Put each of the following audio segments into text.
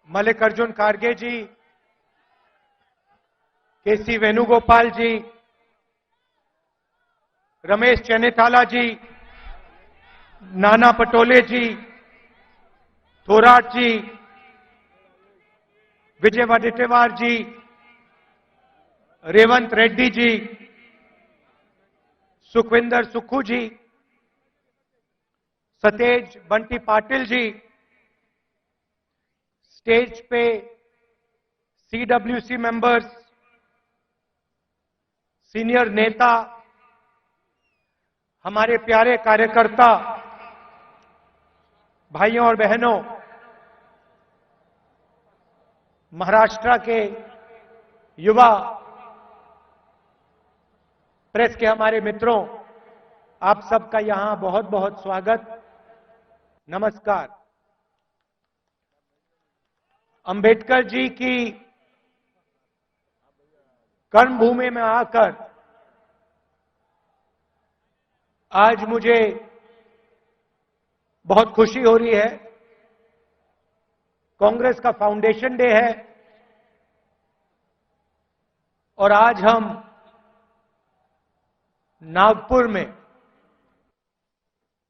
मल्लिकार्जुन खड़गे जी, केसी वेणुगोपाल जी, रमेश चन्नीथाला जी, नाना पटोले जी, थोराट जी, विजय वडेट्टीवार जी, रेवंत रेड्डी जी, सुखविंदर सुक्खू जी, सतेज बंटी पाटिल जी, स्टेज पे CWC members, senior नेता, हमारे प्यारे कार्यकर्ता, भाइयों और बहनों, महाराष्ट्र के युवा प्रेस के हमारे मित्रों, आप सबका यहां बहुत बहुत स्वागत, नमस्कार। अंबेडकर जी की कर्मभूमि में आकर आज मुझे बहुत खुशी हो रही है। कांग्रेस का फाउंडेशन डे है और आज हम नागपुर में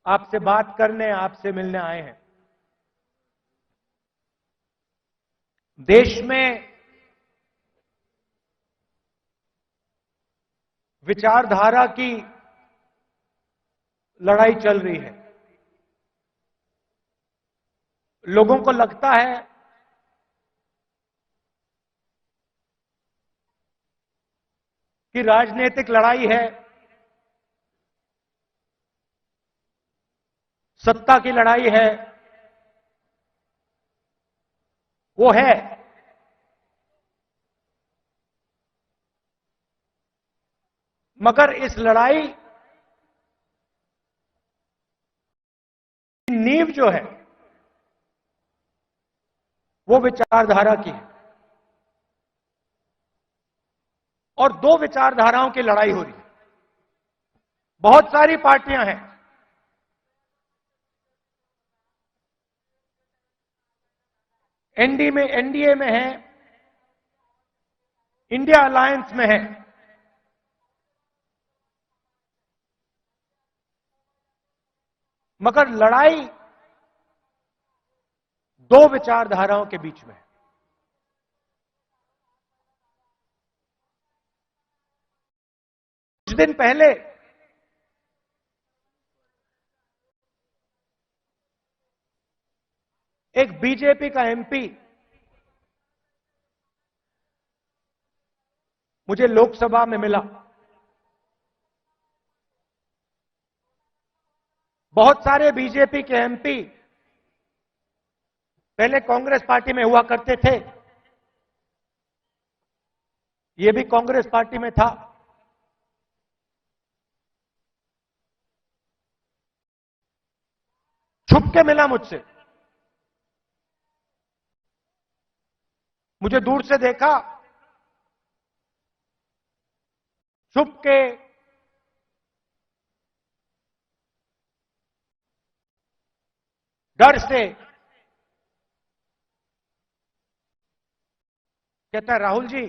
आपसे बात करने, आपसे मिलने आए हैं। देश में विचारधारा की लड़ाई चल रही है। लोगों को लगता है कि राजनीतिक लड़ाई है, सत्ता की लड़ाई है, वो है, मगर इस लड़ाई की नींव जो है वो विचारधारा की है और दो विचारधाराओं की लड़ाई हो रही है। बहुत सारी पार्टियां हैं, एनडीए में है, इंडिया अलायंस में है, मगर लड़ाई दो विचारधाराओं के बीच में है। कुछ दिन पहले एक बीजेपी का एमपी मुझे लोकसभा में मिला। बहुत सारे बीजेपी के एमपी पहले कांग्रेस पार्टी में हुआ करते थे, ये भी कांग्रेस पार्टी में था। छुप के मिला मुझसे, मुझे दूर से देखा, छुप के डर से कहता है, राहुल जी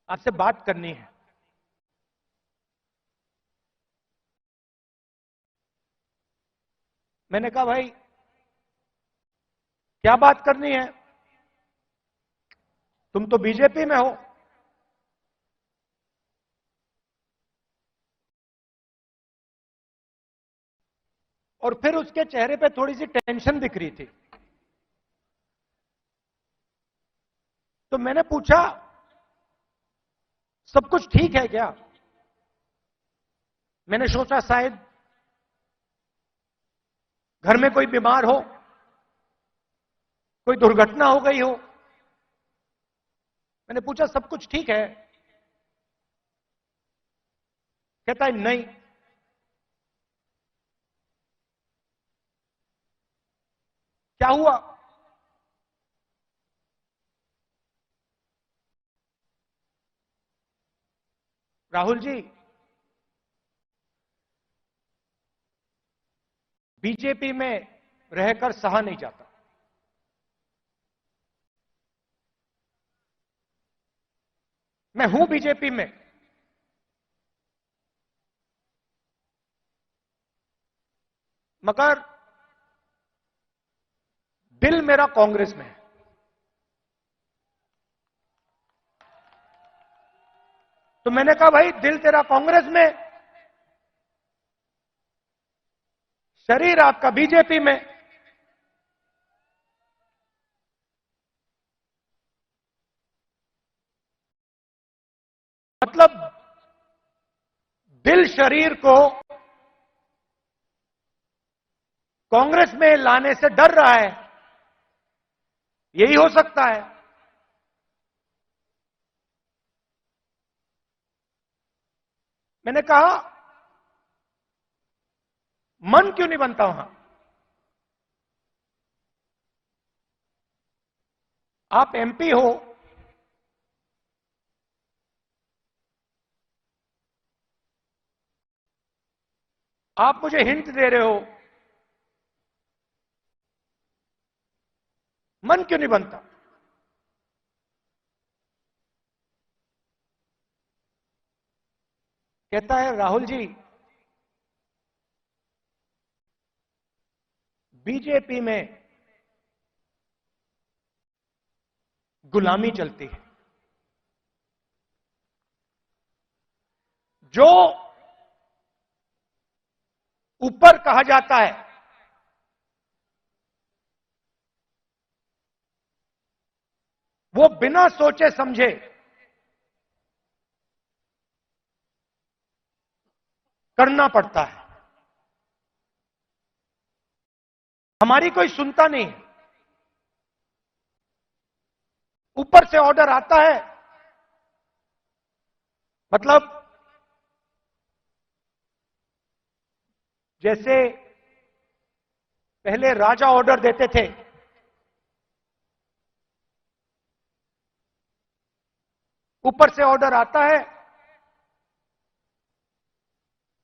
आपसे बात करनी है। मैंने कहा भाई क्या बात करनी है, तुम तो बीजेपी में हो। और फिर उसके चेहरे पे थोड़ी सी टेंशन दिख रही थी। तो मैंने पूछा सब कुछ ठीक है क्या? मैंने सोचा शायद घर में कोई बीमार हो, कोई दुर्घटना हो गई हो। मैंने पूछा सब कुछ ठीक है? कहता है नहीं। क्या हुआ? राहुल जी बीजेपी में रहकर सहा नहीं जाता। मैं हूं बीजेपी में, मगर दिल मेरा कांग्रेस में है। तो मैंने कहा भाई दिल तेरा कांग्रेस में, शरीर आपका बीजेपी में। मतलब दिल शरीर को कांग्रेस में लाने से डर रहा है, यही हो सकता है। मैंने कहा मन क्यों नहीं बनता वहां? आप एमपी हो, आप मुझे हिंट दे रहे हो, मन क्यों नहीं बनता? कहता है राहुल जी, बीजेपी में गुलामी चलती है। जो ऊपर कहा जाता है वो बिना सोचे समझे करना पड़ता है। हमारी कोई सुनता नहीं है। ऊपर से ऑर्डर आता है, मतलब जैसे पहले राजा ऑर्डर देते थे, ऊपर से ऑर्डर आता है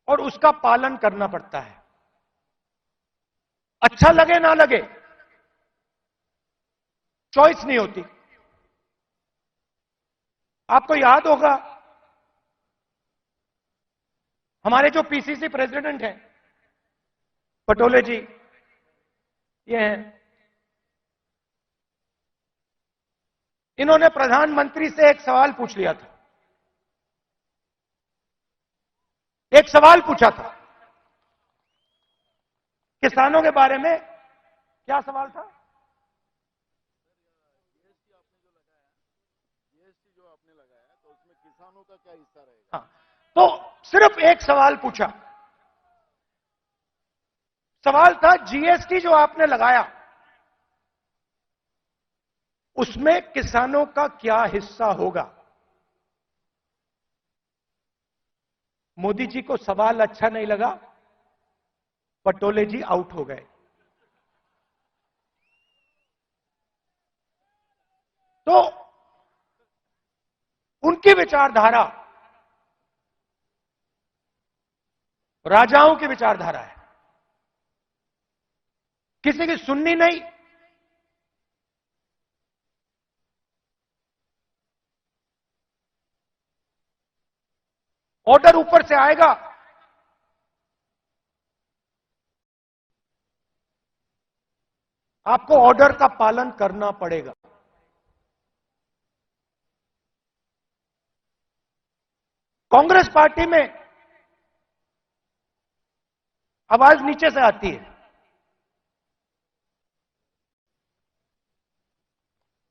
और उसका पालन करना पड़ता है, अच्छा लगे ना लगे, चॉइस नहीं होती। आपको याद होगा हमारे जो पीसीसी प्रेसिडेंट हैं पटोले जी, ये हैं, इन्होंने प्रधानमंत्री से एक सवाल पूछ लिया था। एक सवाल पूछा था किसानों के बारे में। क्या सवाल था? जीएसटी जो आपने लगाया तो उसमें किसानों का क्या हिस्सा रहेगा? हाँ, तो सिर्फ एक सवाल पूछा। सवाल था जीएसटी जो आपने लगाया उसमें किसानों का क्या हिस्सा होगा। मोदी जी को सवाल अच्छा नहीं लगा, पटोले जी आउट हो गए। तो उनकी विचारधारा राजाओं की विचारधारा है, किसी की सुननी नहीं। ऑर्डर ऊपर से आएगा, आपको ऑर्डर का पालन करना पड़ेगा। कांग्रेस पार्टी में आवाज नीचे से आती है।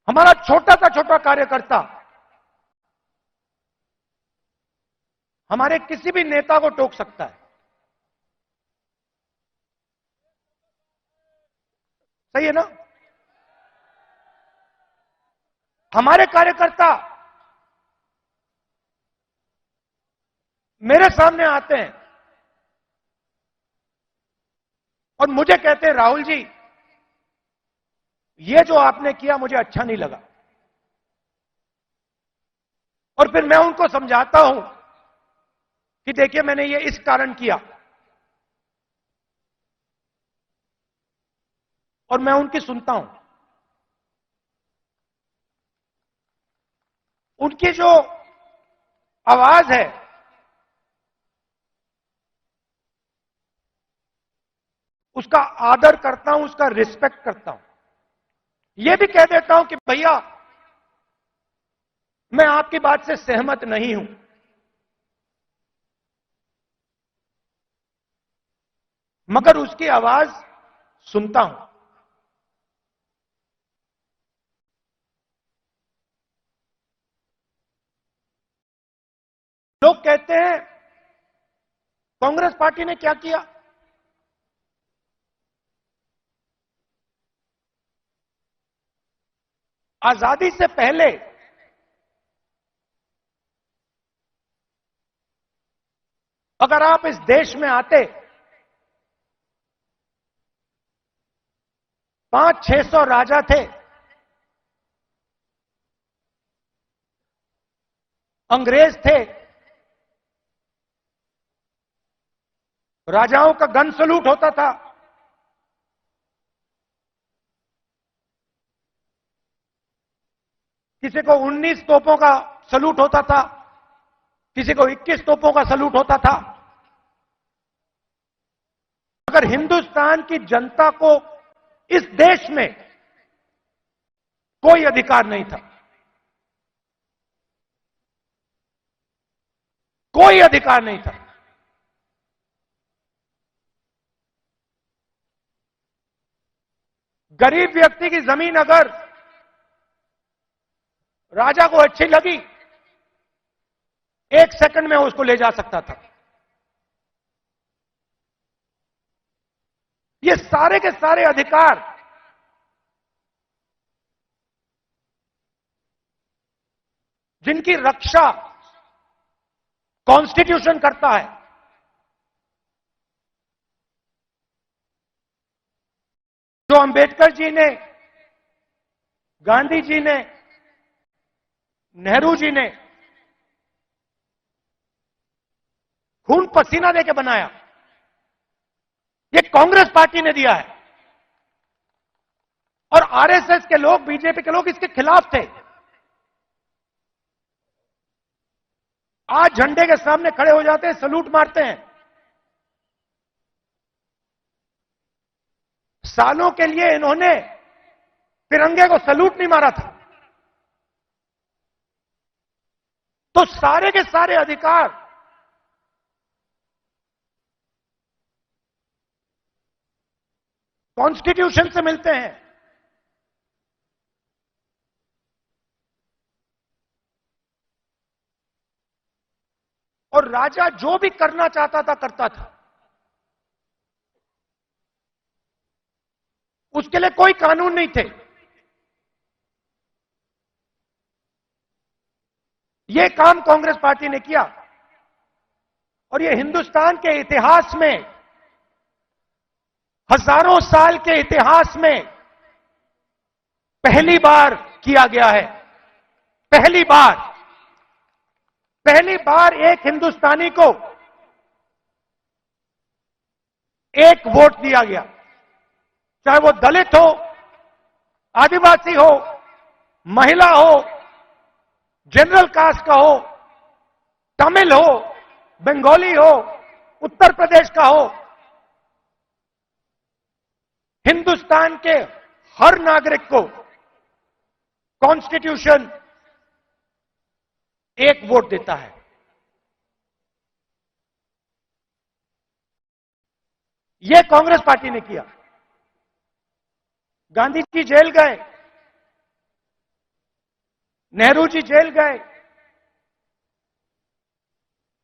हमारा छोटा सा छोटा कार्यकर्ता हमारे किसी भी नेता को टोक सकता है। सही है ना? हमारे कार्यकर्ता मेरे सामने आते हैं और मुझे कहते हैं राहुल जी ये जो आपने किया मुझे अच्छा नहीं लगा। और फिर मैं उनको समझाता हूं कि देखिए मैंने ये इस कारण किया, और मैं उनकी सुनता हूं। उनकी जो आवाज है, उसका आदर करता हूं, उसका रिस्पेक्ट करता हूं। यह भी कह देता हूं कि भैया मैं आपकी बात से सहमत नहीं हूं, मगर उसकी आवाज सुनता हूं। लोग कहते हैं कांग्रेस पार्टी ने क्या किया। आजादी से पहले अगर आप इस देश में आते, 500-600 राजा थे, अंग्रेज थे, राजाओं का गन सलूट होता था, किसी को 19 तोपों का सलूट होता था, किसी को 21 तोपों का सलूट होता था। अगर हिंदुस्तान की जनता को इस देश में कोई अधिकार नहीं था, कोई अधिकार नहीं था। गरीब व्यक्ति की जमीन अगर राजा को अच्छी लगी, 1 सेकंड में उसको ले जा सकता था। ये सारे के सारे अधिकार जिनकी रक्षा कॉन्स्टिट्यूशन करता है, जो अंबेडकर जी ने, गांधी जी ने, नेहरू जी ने खून पसीना देके बनाया, ये कांग्रेस पार्टी ने दिया है। और आरएसएस के लोग, बीजेपी के लोग इसके खिलाफ थे। आज झंडे के सामने खड़े हो जाते हैं, सलूट मारते हैं। सालों के लिए इन्होंने तिरंगे को सलूट नहीं मारा था। तो सारे के सारे अधिकार कॉन्स्टिट्यूशन से मिलते हैं। और राजा जो भी करना चाहता था करता था, उसके लिए कोई कानून नहीं थे। यह काम कांग्रेस पार्टी ने किया और यह हिंदुस्तान के इतिहास में, हजारों साल के इतिहास में पहली बार किया गया है। पहली बार एक हिंदुस्तानी को एक वोट दिया गया, चाहे वो दलित हो, आदिवासी हो, महिला हो, जनरल कास्ट का हो, तमिल हो, बंगाली हो, उत्तर प्रदेश का हो। हिंदुस्तान के हर नागरिक को कॉन्स्टिट्यूशन एक वोट देता है। यह कांग्रेस पार्टी ने किया। गांधी जी जेल गए, नेहरू जी जेल गए,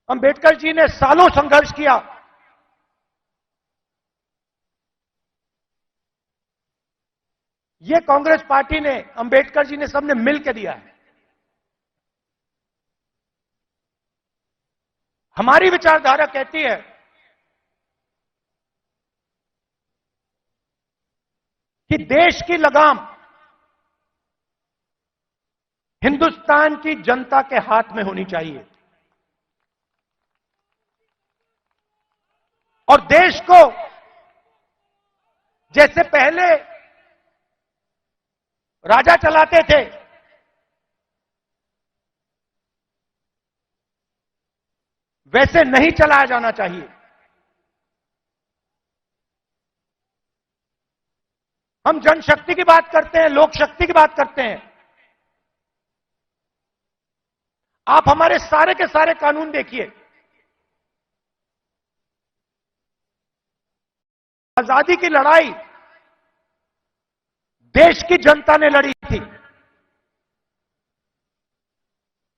अंबेडकर जी ने सालों संघर्ष किया। यह कांग्रेस पार्टी ने, अंबेडकर जी ने, सबने मिलकर दिया है। हमारी विचारधारा कहती है कि देश की लगाम हिंदुस्तान की जनता के हाथ में होनी चाहिए और देश को, जैसे पहले राजा चलाते थे, वैसे नहीं चलाया जाना चाहिए। हम जनशक्ति की बात करते हैं, लोक शक्ति की बात करते हैं। आप हमारे सारे के सारे कानून देखिए। आजादी की लड़ाई देश की जनता ने लड़ी थी,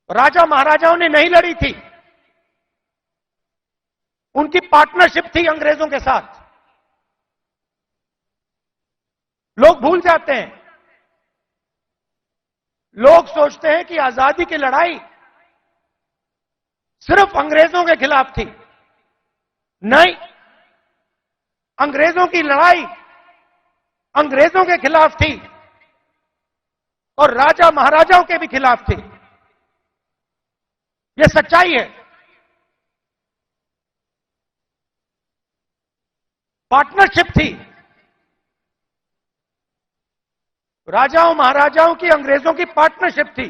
राजा महाराजाओं ने नहीं लड़ी थी। उनकी पार्टनरशिप थी अंग्रेजों के साथ। लोग भूल जाते हैं। लोग सोचते हैं कि आजादी की लड़ाई सिर्फ अंग्रेजों के खिलाफ थी। नहीं, अंग्रेजों की लड़ाई अंग्रेजों के खिलाफ थी और राजा महाराजाओं के भी खिलाफ थी। यह सच्चाई है। पार्टनरशिप थी। राजाओं महाराजाओं की अंग्रेजों की पार्टनरशिप थी।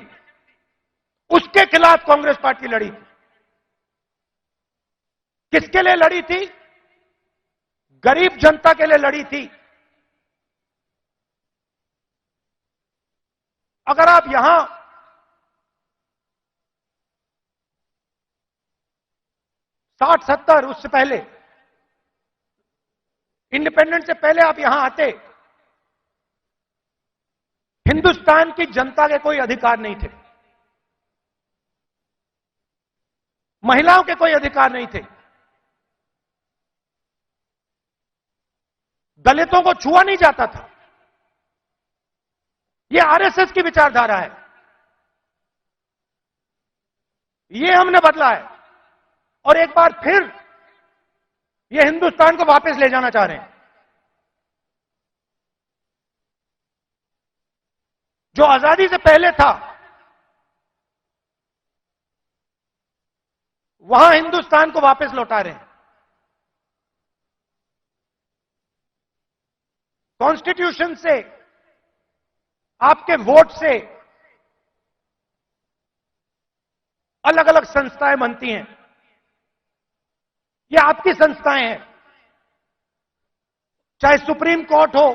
उसके खिलाफ कांग्रेस पार्टी लड़ी थी। किसके लिए लड़ी थी? गरीब जनता के लिए लड़ी थी। अगर आप यहां 60-70 उससे पहले, इंडिपेंडेंस से पहले आप यहां आते, हिंदुस्तान की जनता के कोई अधिकार नहीं थे। महिलाओं के कोई अधिकार नहीं थे। दलितों को छुआ नहीं जाता था। यह आरएसएस की विचारधारा है। यह हमने बदला है और एक बार फिर यह हिंदुस्तान को वापस ले जाना चाह रहे हैं। जो आजादी से पहले था वहां हिंदुस्तान को वापस लौटा रहे हैं। कॉन्स्टिट्यूशन से, आपके वोट से अलग अलग संस्थाएं बनती हैं। ये आपकी संस्थाएं हैं। चाहे सुप्रीम कोर्ट हो,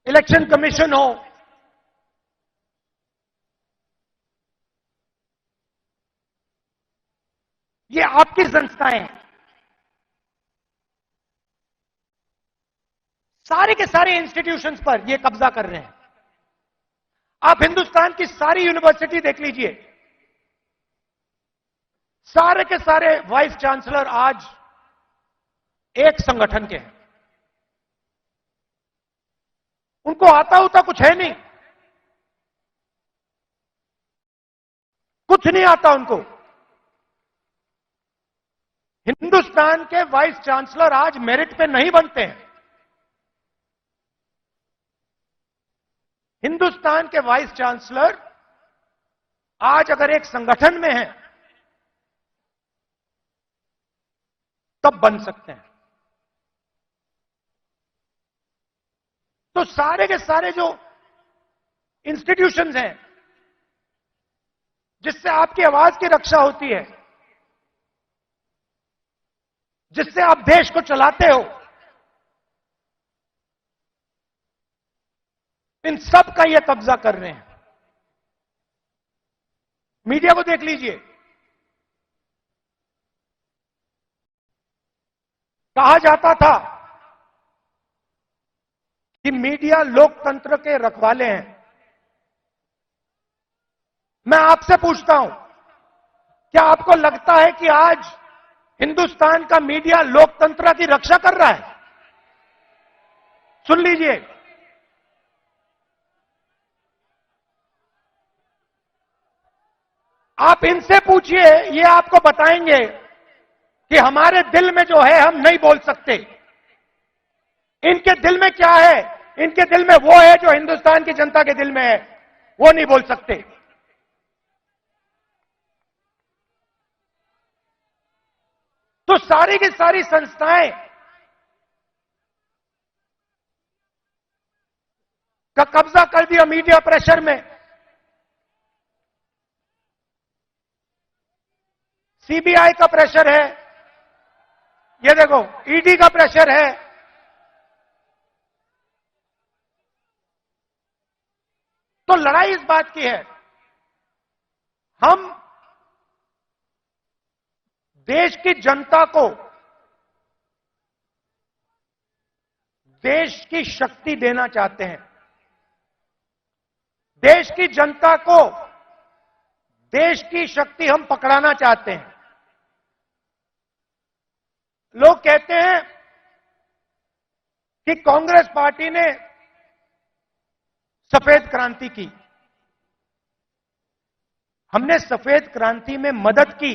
इलेक्शन कमीशन हो, ये आपकी संस्थाएं हैं। सारे के सारे इंस्टीट्यूशंस पर ये कब्जा कर रहे हैं। आप हिंदुस्तान की सारी यूनिवर्सिटी देख लीजिए। सारे के सारे वाइस चांसलर आज एक संगठन के हैं। उनको आता होता कुछ है नहीं, कुछ नहीं आता उनको। हिंदुस्तान के वाइस चांसलर आज मेरिट पे नहीं बनते हैं। हिंदुस्तान के वाइस चांसलर आज अगर एक संगठन में हैं तब बन सकते हैं। तो सारे के सारे जो इंस्टीट्यूशंस हैं जिससे आपकी आवाज की रक्षा होती है, जिससे आप देश को चलाते हो, इन सब का ये कब्जा कर रहे हैं। मीडिया को देख लीजिए। कहा जाता था कि मीडिया लोकतंत्र के रखवाले हैं। मैं आपसे पूछता हूं, क्या आपको लगता है कि आज हिंदुस्तान का मीडिया लोकतंत्र की रक्षा कर रहा है? सुन लीजिए, आप इनसे पूछिए, ये आपको बताएंगे कि हमारे दिल में जो है हम नहीं बोल सकते। इनके दिल में क्या है? इनके दिल में वो है जो हिंदुस्तान की जनता के दिल में है, वो नहीं बोल सकते। तो सारी की सारी संस्थाएं का कब्जा कर दिया मीडिया प्रेशर में। सीबीआई का प्रेशर है, ये देखो ईडी का प्रेशर है। तो लड़ाई इस बात की है, हम देश की जनता को देश की शक्ति देना चाहते हैं। देश की जनता को देश की शक्ति हम पकड़ाना चाहते हैं। लोग कहते हैं कि कांग्रेस पार्टी ने सफेद क्रांति की। हमने सफेद क्रांति में मदद की,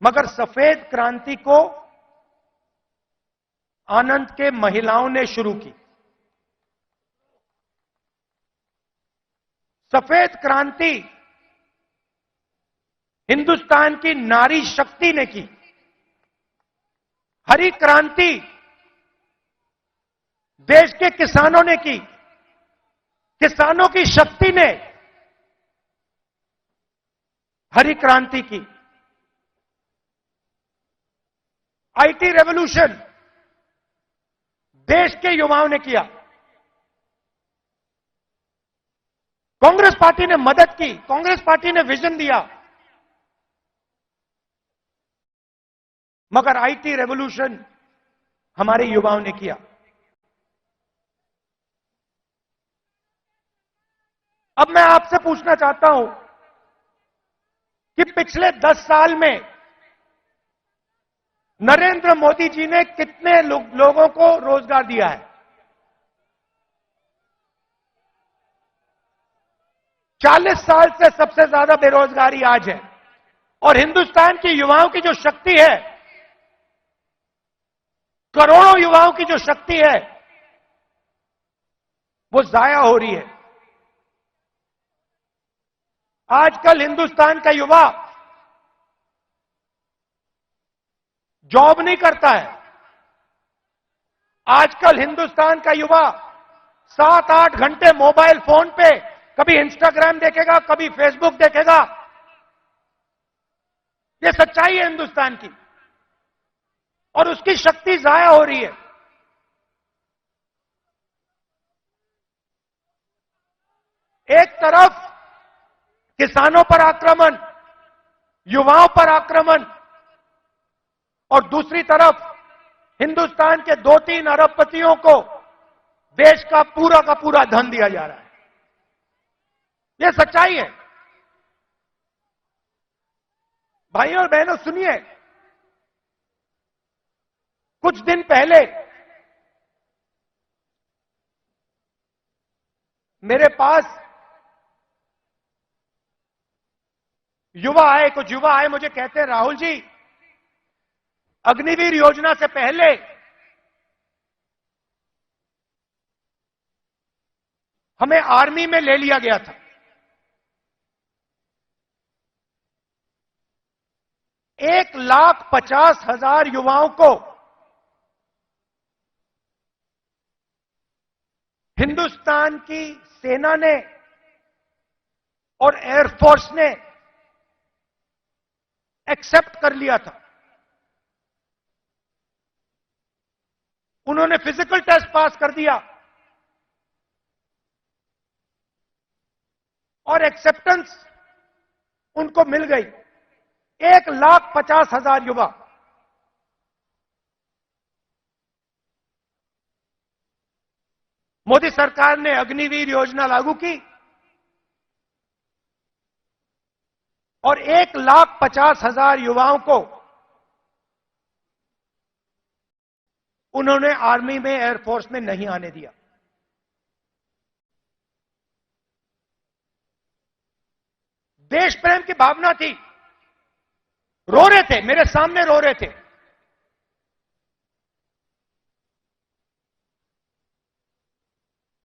मगर सफेद क्रांति को आनंद के महिलाओं ने शुरू की। सफेद क्रांति हिंदुस्तान की नारी शक्ति ने की। हरी क्रांति देश के किसानों ने की। किसानों की शक्ति ने हरी क्रांति की। आईटी रेवोल्यूशन देश के युवाओं ने किया। कांग्रेस पार्टी ने मदद की, कांग्रेस पार्टी ने विजन दिया, मगर आईटी रेवोल्यूशन हमारे युवाओं ने किया। अब मैं आपसे पूछना चाहता हूं कि पिछले 10 साल में नरेंद्र मोदी जी ने कितने लोगों को रोजगार दिया है? 40 साल से सबसे ज्यादा बेरोजगारी आज है। और हिंदुस्तान के युवाओं की जो शक्ति है, करोड़ों युवाओं की जो शक्ति है, वो जाया हो रही है। आजकल हिंदुस्तान का युवा जॉब नहीं करता है। आजकल हिंदुस्तान का युवा 7-8 घंटे मोबाइल फोन पे कभी इंस्टाग्राम देखेगा, कभी फेसबुक देखेगा। ये सच्चाई है हिंदुस्तान की, और उसकी शक्ति जाया हो रही है। एक तरफ किसानों पर आक्रमण, युवाओं पर आक्रमण, और दूसरी तरफ हिंदुस्तान के 2-3 अरबपतियों को देश का पूरा धन दिया जा रहा है। यह सच्चाई है। भाइयों और बहनों सुनिए, कुछ दिन पहले मेरे पास कुछ युवा आए, मुझे कहते हैं राहुल जी, अग्निवीर योजना से पहले हमें आर्मी में ले लिया गया था। 1,50,000 युवाओं को हिंदुस्तान की सेना ने और एयरफोर्स ने एक्सेप्ट कर लिया था। उन्होंने फिजिकल टेस्ट पास कर दिया और एक्सेप्टेंस उनको मिल गई। 1,50,000 युवा। मोदी सरकार ने अग्निवीर योजना लागू की और 1,50,000 युवाओं को उन्होंने आर्मी में, एयरफोर्स में नहीं आने दिया। देश प्रेम की भावना थी। रो रहे थे, मेरे सामने रो रहे थे।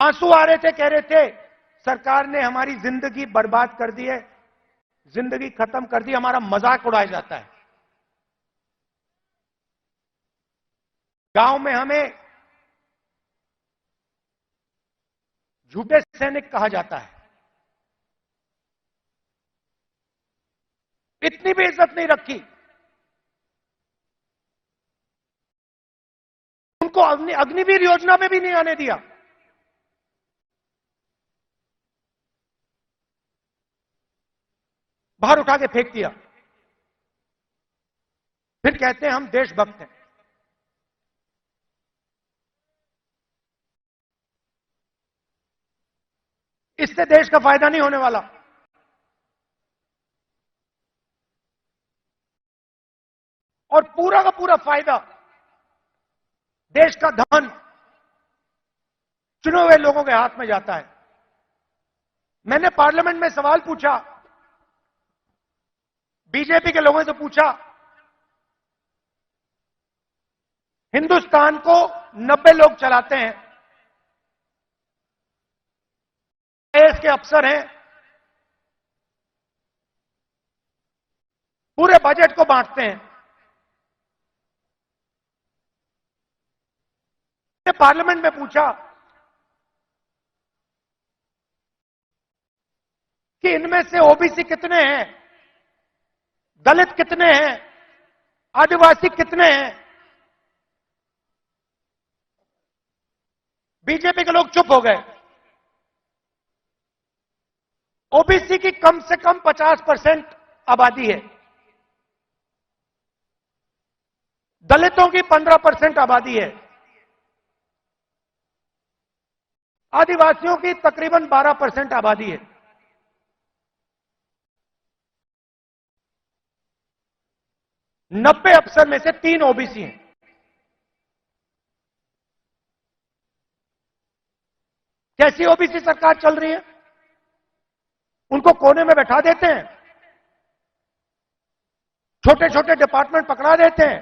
आंसू आ रहे थे, कह रहे थे सरकार ने हमारी जिंदगी बर्बाद कर दी है, जिंदगी खत्म कर दी, हमारा मजाक उड़ाया जाता है। गांव में हमें झूठे सैनिक कहा जाता है। इतनी भी इज्जत नहीं रखी। उनको अग्निवीर योजना में भी नहीं आने दिया। बाहर उठा के फेंक दिया। फिर कहते हैं हम देशभक्त हैं। इससे देश का फायदा नहीं होने वाला। और पूरा का पूरा फायदा, देश का धन चुने हुए लोगों के हाथ में जाता है। मैंने पार्लियामेंट में सवाल पूछा, बीजेपी के लोगों से पूछा, हिंदुस्तान को 90 लोग चलाते हैं, आईएएस के अफसर हैं, पूरे बजट को बांटते हैं। मैंने पार्लियामेंट में पूछा कि इनमें से ओबीसी कितने हैं, दलित कितने हैं, आदिवासी कितने हैं। बीजेपी के लोग चुप हो गए। ओबीसी की कम से कम 50% आबादी है, दलितों की 15% आबादी है, आदिवासियों की तकरीबन 12% आबादी है। 90 अफसर में से 3 ओबीसी हैं। कैसी ओबीसी सरकार चल रही है? उनको कोने में बैठा देते हैं, छोटे छोटे डिपार्टमेंट पकड़ा देते हैं,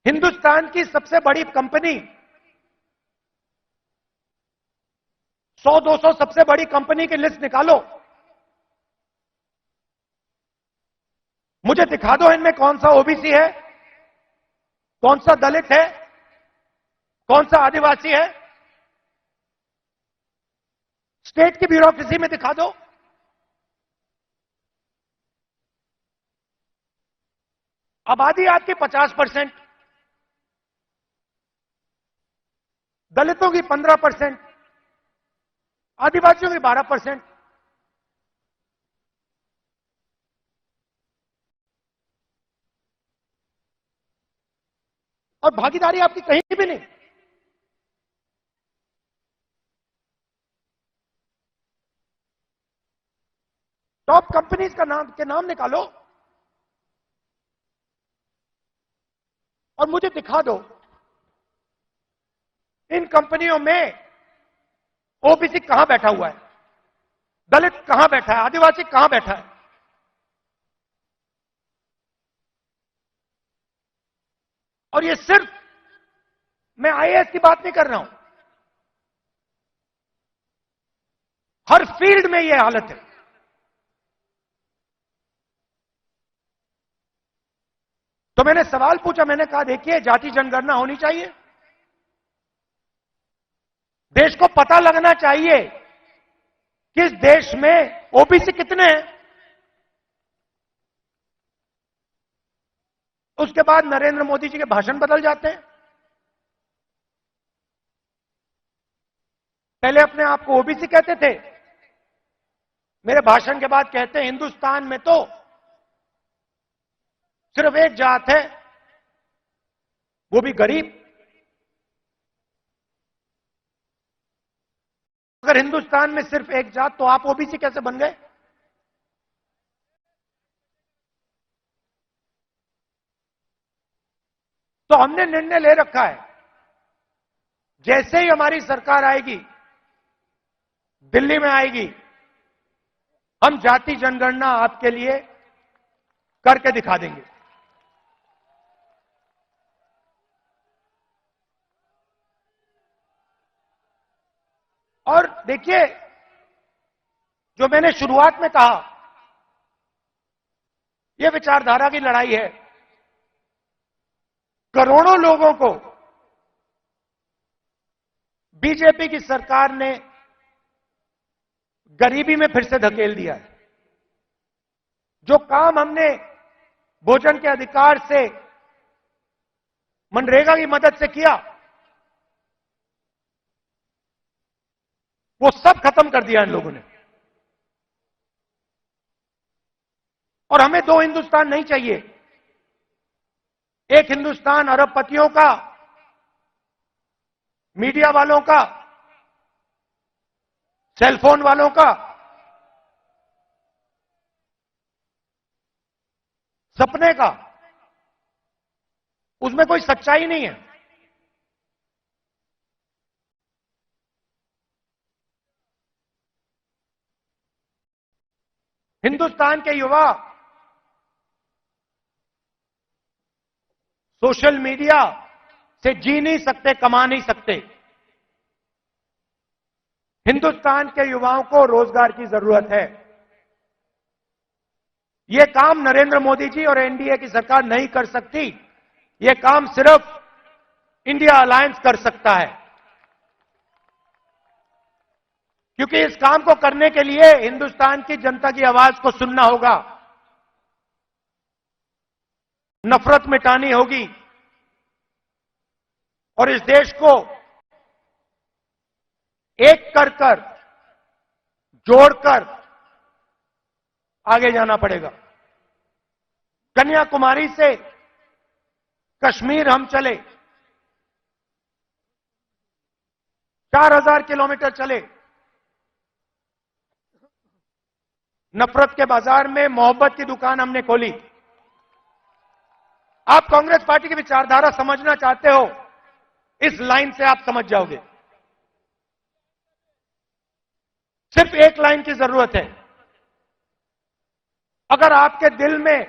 हिंदुस्तान की सबसे बड़ी कंपनी, 100-200 सबसे बड़ी कंपनी की लिस्ट निकालो, मुझे दिखा दो इनमें कौन सा ओबीसी है, कौन सा दलित है, कौन सा आदिवासी है। स्टेट की ब्यूरोक्रेसी में दिखा दो। आबादी आपकी 50%, दलितों की 15%, आदिवासियों की 12%। और भागीदारी आपकी कहीं भी नहीं। टॉप कंपनीज का नाम निकालो और मुझे दिखा दो इन कंपनियों में ओबीसी कहां बैठा हुआ है, दलित कहां बैठा है, आदिवासी कहां बैठा है। और ये सिर्फ मैं आईएएस की बात नहीं कर रहा हूं, हर फील्ड में यह हालत है। तो मैंने सवाल पूछा, मैंने कहा देखिए जाति जनगणना होनी चाहिए, देश को पता लगना चाहिए कि इस देश में ओबीसी कितने हैं। उसके बाद नरेंद्र मोदी जी के भाषण बदल जाते हैं। पहले अपने आप को ओबीसी कहते थे, मेरे भाषण के बाद कहते हैं हिंदुस्तान में तो सिर्फ एक जात है, वो भी गरीब। अगर हिंदुस्तान में सिर्फ एक जात तो आप ओबीसी कैसे बन गए? तो हमने निर्णय ले रखा है, जैसे ही हमारी सरकार आएगी, दिल्ली में आएगी, हम जाति जनगणना आपके लिए करके दिखा देंगे। और देखिए, जो मैंने शुरुआत में कहा, यह विचारधारा की लड़ाई है। करोड़ों लोगों को बीजेपी की सरकार ने गरीबी में फिर से धकेल दिया है। जो काम हमने भोजन के अधिकार से, मनरेगा की मदद से किया, वो सब खत्म कर दिया इन लोगों ने। और हमें दो हिंदुस्तान नहीं चाहिए। एक हिंदुस्तान अरबपतियों का, मीडिया वालों का, सेलफोन वालों का, सपने का, उसमें कोई सच्चाई नहीं है। हिंदुस्तान के युवा सोशल मीडिया से जी नहीं सकते, कमा नहीं सकते। हिंदुस्तान के युवाओं को रोजगार की जरूरत है। यह काम नरेंद्र मोदी जी और एनडीए की सरकार नहीं कर सकती। यह काम सिर्फ इंडिया अलायंस कर सकता है, क्योंकि इस काम को करने के लिए हिंदुस्तान की जनता की आवाज को सुनना होगा, नफरत मिटानी होगी और इस देश को एक कर जोड़कर आगे जाना पड़ेगा। कन्याकुमारी से कश्मीर हम चले, 4000 किलोमीटर चले, नफरत के बाजार में मोहब्बत की दुकान हमने खोली। आप कांग्रेस पार्टी की विचारधारा समझना चाहते हो, इस लाइन से आप समझ जाओगे। सिर्फ एक लाइन की जरूरत है। अगर आपके दिल में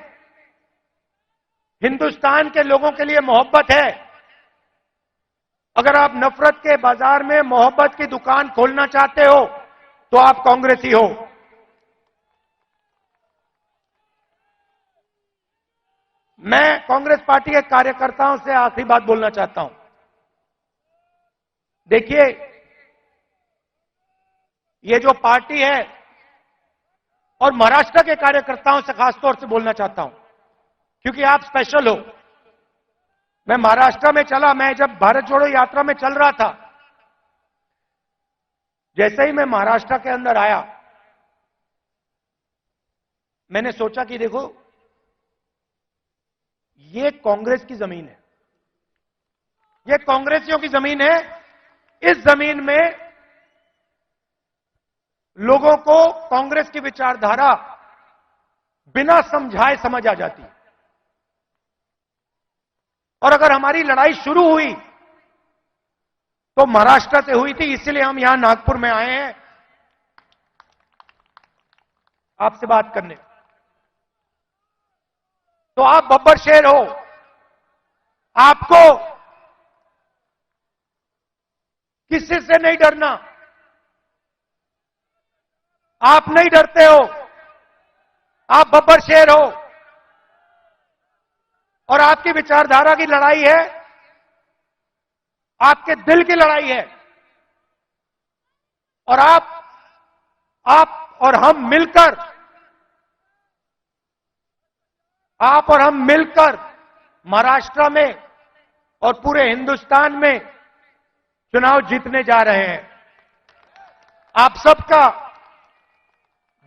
हिंदुस्तान के लोगों के लिए मोहब्बत है, अगर आप नफरत के बाजार में मोहब्बत की दुकान खोलना चाहते हो, तो आप कांग्रेसी हो। मैं कांग्रेस पार्टी के कार्यकर्ताओं से आखिरी बात बोलना चाहता हूं। देखिए, ये जो पार्टी है, और महाराष्ट्र के कार्यकर्ताओं से खासतौर से बोलना चाहता हूं, क्योंकि आप स्पेशल हो। मैं महाराष्ट्र में चला, मैं जब भारत जोड़ो यात्रा में चल रहा था, जैसे ही मैं महाराष्ट्र के अंदर आया, मैंने सोचा कि देखो, ये कांग्रेस की जमीन है, ये कांग्रेसियों की जमीन है। इस जमीन में लोगों को कांग्रेस की विचारधारा बिना समझाए समझ आ जाती है। और अगर हमारी लड़ाई शुरू हुई तो महाराष्ट्र से हुई थी, इसलिए हम यहां नागपुर में आए हैं आपसे बात करने। तो आप बब्बर शेर हो, आपको किसी से नहीं डरना। आप नहीं डरते हो, आप बब्बर शेर हो, और आपकी विचारधारा की लड़ाई है, आपके दिल की लड़ाई है। और आप और हम मिलकर, आप और हम मिलकर महाराष्ट्र में और पूरे हिंदुस्तान में चुनाव जीतने जा रहे हैं। आप सबका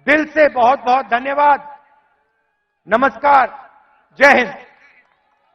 दिल से बहुत बहुत धन्यवाद। नमस्कार, जय हिंद।